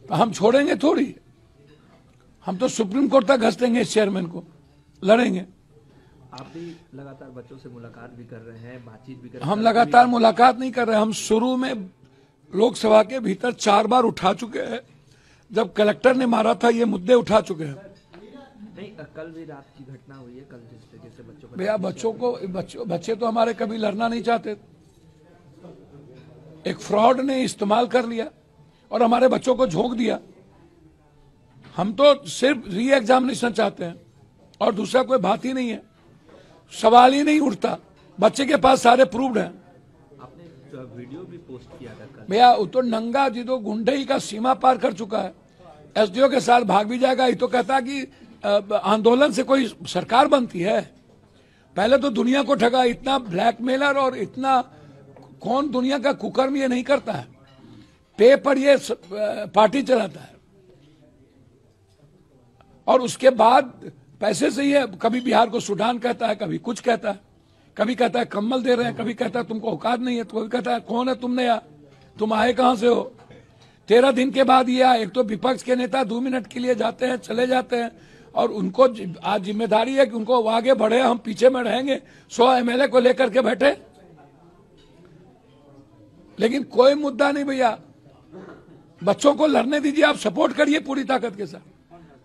तो हम छोड़ेंगे थोड़ी, हम तो सुप्रीम कोर्ट तक घसीटेंगे इस चेयरमैन को, लड़ेंगे। आप भी लगातार बच्चों से मुलाकात भी कर रहे हैं, बातचीत भी कर रहे हैं। हम लगातार मुलाकात नहीं कर रहे, हम शुरू में लोकसभा के भीतर 4 बार उठा चुके हैं। जब कलेक्टर ने मारा था ये मुद्दे उठा चुके हैं। नहीं, कल भी रात की घटना हुई है, कल जिस तरीके से बच्चों भैया बच्चे तो हमारे कभी लड़ना नहीं चाहते। एक फ्रॉड ने इस्तेमाल कर लिया और हमारे बच्चों को झोंक दिया। हम तो सिर्फ री एग्जामिनेशन चाहते हैं और दूसरा कोई बात ही नहीं है, सवाल ही नहीं उठता। बच्चे के पास सारे प्रूव्ड हैं। आपने वीडियो भी पोस्ट किया था कल। भैया वो तो नंगा जी तो गुंडई का सीमा पार कर चुका है, एसडीओ के साथ भाग भी जाएगा। ये तो कहता कि आंदोलन से कोई सरकार बनती है। पहले तो दुनिया को ठगा, इतना ब्लैकमेलर और इतना कौन दुनिया का कुकर्म ये नहीं करता है। पे पर ये पार्टी चलाता है और उसके बाद पैसे से ये कभी बिहार को सूडान कहता है, कभी कुछ कहता है, कभी कहता है कम्बल दे रहे हैं, कभी कहता है तुमको औकात नहीं है, तो कभी कहता है कौन है तुमने यार, तुम आए कहां से हो। 13 दिन के बाद ये आए। एक तो विपक्ष के नेता 2 मिनट के लिए जाते हैं, चले जाते हैं और उनको आज जिम्मेदारी है कि उनको आगे बढ़े, हम पीछे में रहेंगे। 100 एमएलए को लेकर के बैठे, लेकिन कोई मुद्दा नहीं भैया। बच्चों को लड़ने दीजिए, आप सपोर्ट करिए पूरी ताकत के साथ।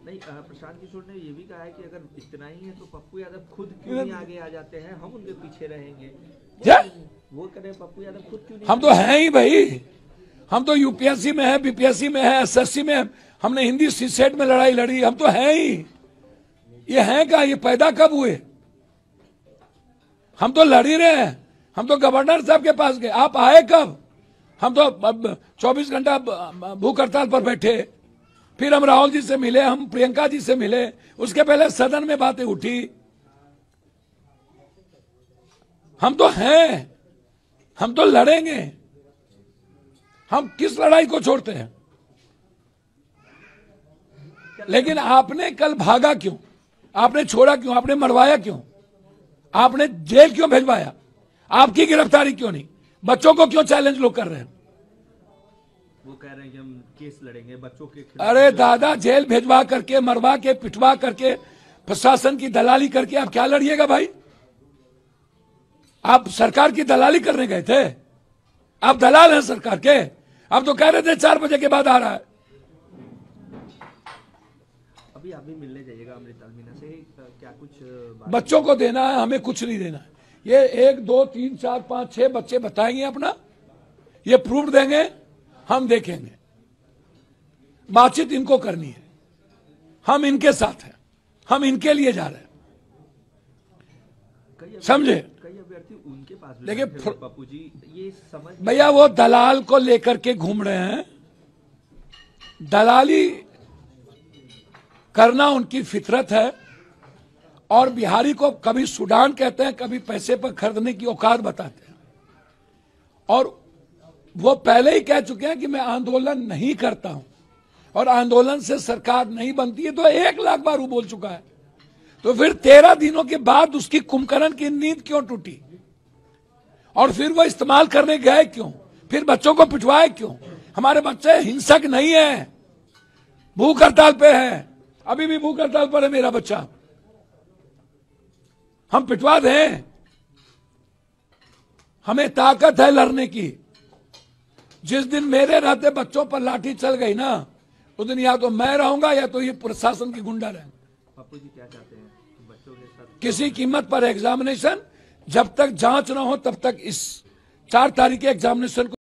नहीं, प्रशांत किशोर ने ये भी कहा है कि अगर इतना ही है तो पप्पू यादव खुद क्यों नहीं आगे आ जाते हैं, हम उनके पीछे रहेंगे। वो कह रहे पप्पू यादव खुद क्यों नहीं। हम तो हैं ही भाई, हम तो यूपीएससी में है, बीपीएससी में है, एसएससी में है, हमने हिंदी सीसेट में लड़ाई लड़ी, हम तो हैं ही। ये हैं क्या, ये पैदा कब हुए? हम तो लड़ ही रहे हैं। हम तो गवर्नर साहब के पास गए, आप आए कब? हम तो 24 घंटा भूख हड़ताल पर बैठे, फिर हम राहुल जी से मिले, हम प्रियंका जी से मिले, उसके पहले सदन में बातें उठी। हम तो हैं, हम तो लड़ेंगे। हम किस लड़ाई को छोड़ते हैं? लेकिन आपने कल भागा क्यों? आपने छोड़ा क्यों? आपने मरवाया क्यों? आपने जेल क्यों भिजवाया? आपकी गिरफ्तारी क्यों नहीं? बच्चों को क्यों चैलेंज लोग कर रहे हैं? वो कह रहे हैं कि हम केस लड़ेंगे बच्चों के खिलाफ। अरे दादा, जेल भेजवा करके, मरवा के, पिटवा करके, प्रशासन की दलाली करके आप क्या लड़िएगा भाई? आप सरकार की दलाली करने गए थे? आप दलाल हैं सरकार के। आप तो कह रहे थे 4 बजे के बाद आ रहा है। अभी आप भी मिलने जाइएगा अमृता मीना से, क्या कुछ बच्चों को देना है, हमें कुछ नहीं देना है। ये 1 2 3 4 5 6 बच्चे बताएंगे अपना, ये प्रूफ देंगे, हम देखेंगे। बातचीत इनको करनी है, हम इनके साथ हैं, हम इनके लिए जा रहे हैं, समझे? कई अभ्यर्थी उनके पास भी देखिए पप्पू जी, ये समझ भैया वो दलाल को लेकर के घूम रहे हैं। दलाली करना उनकी फितरत है और बिहारी को कभी सूडान कहते हैं, कभी पैसे पर खरीदने की औकात बताते हैं। और वो पहले ही कह चुके हैं कि मैं आंदोलन नहीं करता हूं और आंदोलन से सरकार नहीं बनती है, तो 1 लाख बार वो बोल चुका है। तो फिर 13 दिनों के बाद उसकी कुंभकर्ण की नींद क्यों टूटी? और फिर वो इस्तेमाल करने गए क्यों? फिर बच्चों को पिटवाए क्यों? हमारे बच्चे हिंसक नहीं है, भूख हड़ताल पे है, अभी भी भूख हड़ताल पर है मेरा बच्चा। हम पिटवा दें? हमें ताकत है लड़ने की। जिस दिन मेरे रहते बच्चों पर लाठी चल गई ना, उस दिन या तो मैं रहूंगा या तो ये प्रशासन की गुंडा रहेंगे। पप्पू जी क्या चाहते हैं बच्चों के साथ? किसी कीमत पर एग्जामिनेशन, जब तक जांच ना हो तब तक इस 4 तारीख के एग्जामिनेशन को